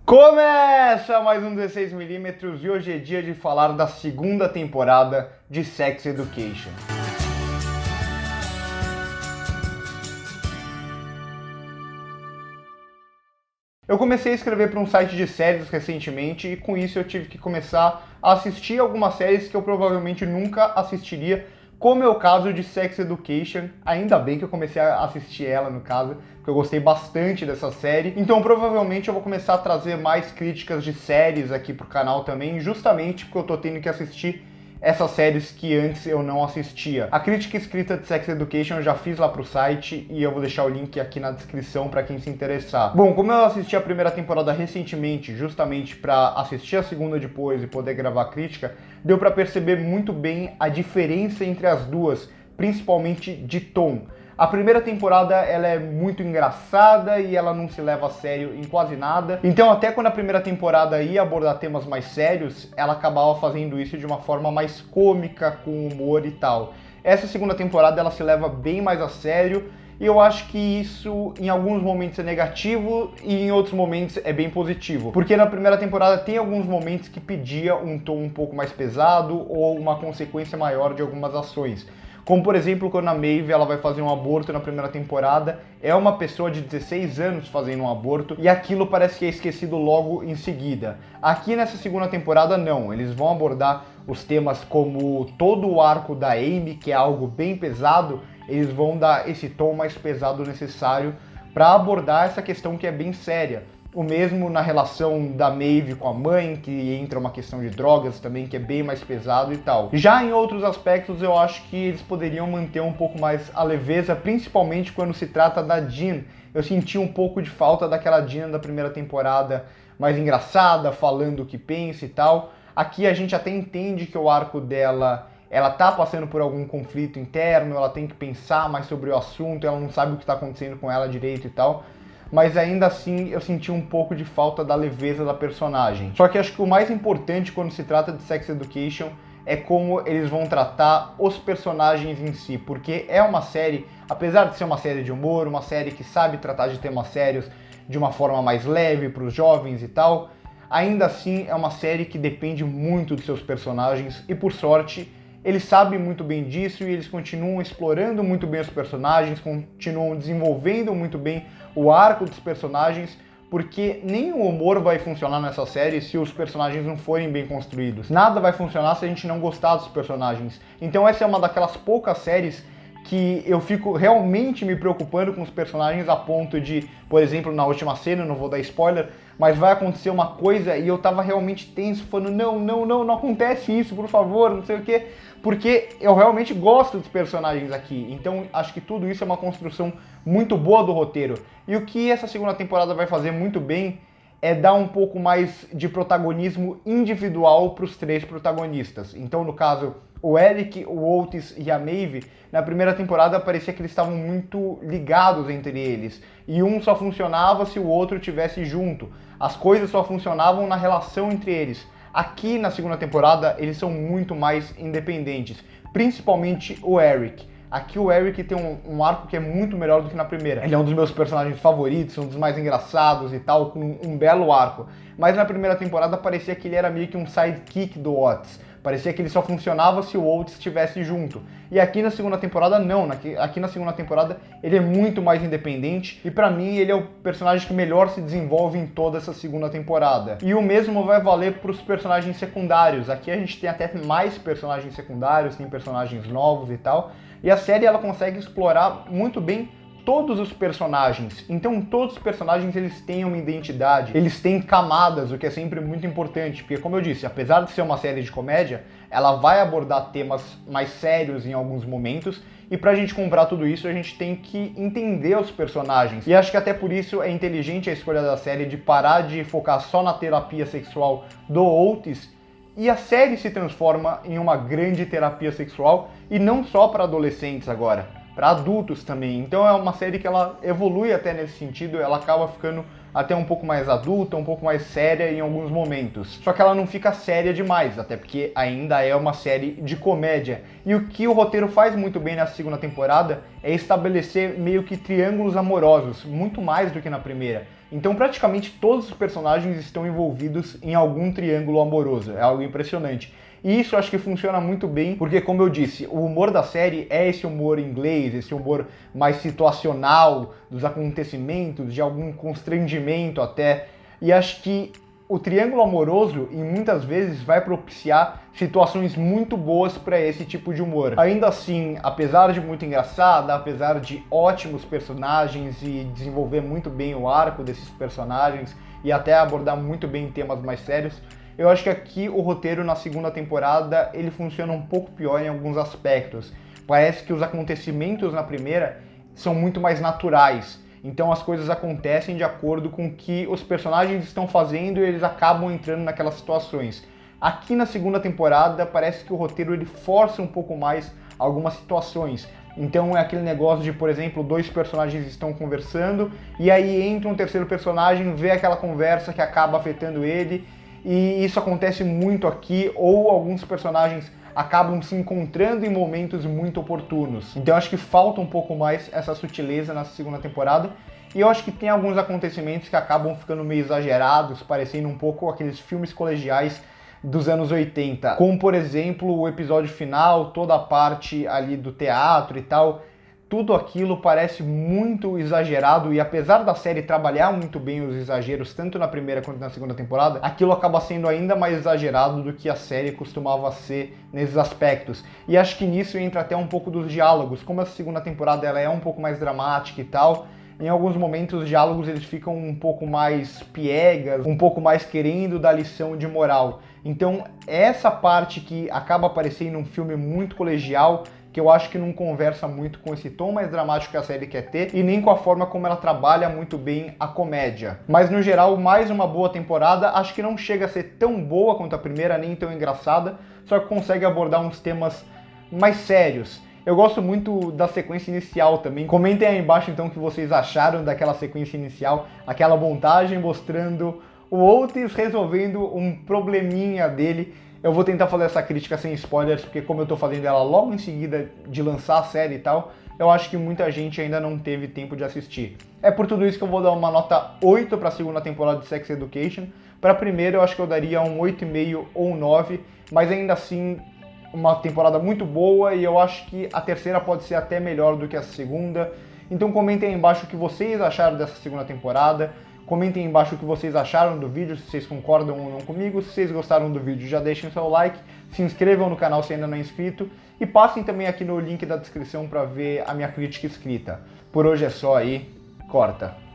Começa mais um 16mm e hoje é dia de falar da segunda temporada de Sex Education. Eu comecei a escrever para um site de séries recentemente e com isso eu tive que começar a assistir algumas séries que eu provavelmente nunca assistiria, como é o caso de Sex Education. Ainda bem que eu comecei a assistir ela, no caso, porque eu gostei bastante dessa série. Então provavelmente eu vou começar a trazer mais críticas de séries aqui pro canal também, justamente porque eu tô tendo que assistir essas séries que antes eu não assistia. A crítica escrita de Sex Education eu já fiz lá pro site e eu vou deixar o link aqui na descrição para quem se interessar. Bom, como eu assisti a primeira temporada recentemente, justamente para assistir a segunda depois e poder gravar a crítica, deu para perceber muito bem a diferença entre as duas, principalmente de tom. A primeira temporada ela é muito engraçada e ela não se leva a sério em quase nada. Então até quando a primeira temporada ia abordar temas mais sérios, ela acabava fazendo isso de uma forma mais cômica, com humor e tal. Essa segunda temporada ela se leva bem mais a sério e eu acho que isso em alguns momentos é negativo e em outros momentos é bem positivo. Porque na primeira temporada tem alguns momentos que pedia um tom um pouco mais pesado ou uma consequência maior de algumas ações. Como, por exemplo, quando a Maeve ela vai fazer um aborto na primeira temporada, é uma pessoa de 16 anos fazendo um aborto e aquilo parece que é esquecido logo em seguida. Aqui nessa segunda temporada, não. Eles vão abordar os temas como todo o arco da Amy, que é algo bem pesado, eles vão dar esse tom mais pesado necessário para abordar essa questão que é bem séria. O mesmo na relação da Maeve com a mãe, que entra uma questão de drogas também, que é bem mais pesado e tal. Já em outros aspectos, eu acho que eles poderiam manter um pouco mais a leveza, principalmente quando se trata da Jean. Eu senti um pouco de falta daquela Jean da primeira temporada, mais engraçada, falando o que pensa e tal. Aqui a gente até entende que o arco dela, ela tá passando por algum conflito interno, ela tem que pensar mais sobre o assunto, ela não sabe o que tá acontecendo com ela direito e tal. Mas ainda assim eu senti um pouco de falta da leveza da personagem. Só que acho que o mais importante quando se trata de Sex Education é como eles vão tratar os personagens em si, porque é uma série, apesar de ser uma série de humor, uma série que sabe tratar de temas sérios de uma forma mais leve para os jovens e tal, ainda assim é uma série que depende muito dos seus personagens e, por sorte, eles sabem muito bem disso e eles continuam explorando muito bem os personagens, continuam desenvolvendo muito bem o arco dos personagens, porque nem o humor vai funcionar nessa série se os personagens não forem bem construídos. Nada vai funcionar se a gente não gostar dos personagens. Então essa é uma daquelas poucas séries que eu fico realmente me preocupando com os personagens a ponto de, por exemplo, na última cena, não vou dar spoiler, mas vai acontecer uma coisa e eu tava realmente tenso, falando, não acontece isso, por favor, não sei o quê, porque eu realmente gosto dos personagens aqui, então acho que tudo isso é uma construção muito boa do roteiro. E o que essa segunda temporada vai fazer muito bem é dar um pouco mais de protagonismo individual para os três protagonistas. Então, no caso, o Eric, o Otis e a Maeve, na primeira temporada parecia que eles estavam muito ligados entre eles. E um só funcionava se o outro estivesse junto. As coisas só funcionavam na relação entre eles. Aqui na segunda temporada eles são muito mais independentes, principalmente o Eric. Aqui o Eric tem um arco que é muito melhor do que na primeira. Ele é um dos meus personagens favoritos, um dos mais engraçados e tal, com um belo arco. Mas na primeira temporada parecia que ele era meio que um sidekick do Otis. Parecia que ele só funcionava se o Otis estivesse junto. E aqui na segunda temporada não, aqui na segunda temporada ele é muito mais independente e pra mim ele é o personagem que melhor se desenvolve em toda essa segunda temporada. E o mesmo vai valer pros personagens secundários. Aqui a gente tem até mais personagens secundários, tem personagens novos e tal. E a série ela consegue explorar muito bem todos os personagens. Então todos os personagens eles têm uma identidade, eles têm camadas, o que é sempre muito importante, porque como eu disse, apesar de ser uma série de comédia, ela vai abordar temas mais sérios em alguns momentos, e pra gente comprar tudo isso a gente tem que entender os personagens. E acho que até por isso é inteligente a escolha da série de parar de focar só na terapia sexual do Otis, e a série se transforma em uma grande terapia sexual, e não só para adolescentes agora, para adultos também. Então é uma série que ela evolui até nesse sentido, ela acaba ficando até um pouco mais adulta, um pouco mais séria em alguns momentos. Só que ela não fica séria demais, até porque ainda é uma série de comédia. E o que o roteiro faz muito bem nessa segunda temporada é estabelecer meio que triângulos amorosos, muito mais do que na primeira. Então praticamente todos os personagens estão envolvidos em algum triângulo amoroso, é algo impressionante. E isso eu acho que funciona muito bem, porque como eu disse, o humor da série é esse humor inglês, esse humor mais situacional, dos acontecimentos, de algum constrangimento até, e acho que o triângulo amoroso, e muitas vezes, vai propiciar situações muito boas para esse tipo de humor. Ainda assim, apesar de muito engraçada, apesar de ótimos personagens e desenvolver muito bem o arco desses personagens e até abordar muito bem temas mais sérios, eu acho que aqui o roteiro na segunda temporada ele funciona um pouco pior em alguns aspectos. Parece que os acontecimentos na primeira são muito mais naturais. Então as coisas acontecem de acordo com o que os personagens estão fazendo e eles acabam entrando naquelas situações. Aqui na segunda temporada parece que o roteiro ele força um pouco mais algumas situações. Então é aquele negócio de, por exemplo, dois personagens estão conversando e aí entra um terceiro personagem, vê aquela conversa que acaba afetando ele, e isso acontece muito aqui, ou alguns personagens acabam se encontrando em momentos muito oportunos. Então eu acho que falta um pouco mais essa sutileza na segunda temporada, e eu acho que tem alguns acontecimentos que acabam ficando meio exagerados, parecendo um pouco aqueles filmes colegiais dos anos 80, como por exemplo o episódio final, toda a parte ali do teatro e tal. Tudo aquilo parece muito exagerado, e apesar da série trabalhar muito bem os exageros, tanto na primeira quanto na segunda temporada, aquilo acaba sendo ainda mais exagerado do que a série costumava ser nesses aspectos. E acho que nisso entra até um pouco dos diálogos. Como essa segunda temporada ela é um pouco mais dramática e tal, em alguns momentos os diálogos eles ficam um pouco mais piegas, um pouco mais querendo dar lição de moral. Então essa parte que acaba aparecendo um filme muito colegial, que eu acho que não conversa muito com esse tom mais dramático que a série quer ter, e nem com a forma como ela trabalha muito bem a comédia. Mas no geral, mais uma boa temporada. Acho que não chega a ser tão boa quanto a primeira, nem tão engraçada, só que consegue abordar uns temas mais sérios. Eu gosto muito da sequência inicial também. Comentem aí embaixo então o que vocês acharam daquela sequência inicial, aquela montagem mostrando o Otis resolvendo um probleminha dele. Eu vou tentar fazer essa crítica sem spoilers, porque como eu tô fazendo ela logo em seguida de lançar a série e tal, eu acho que muita gente ainda não teve tempo de assistir. É por tudo isso que eu vou dar uma nota 8 para a segunda temporada de Sex Education. Para a primeira eu acho que eu daria um 8,5 ou 9, mas ainda assim uma temporada muito boa, e eu acho que a terceira pode ser até melhor do que a segunda. Então comentem aí embaixo o que vocês acharam dessa segunda temporada. Comentem aí embaixo o que vocês acharam do vídeo, se vocês concordam ou não comigo. Se vocês gostaram do vídeo, já deixem seu like, se inscrevam no canal se ainda não é inscrito, e passem também aqui no link da descrição para ver a minha crítica escrita. Por hoje é só aí, corta!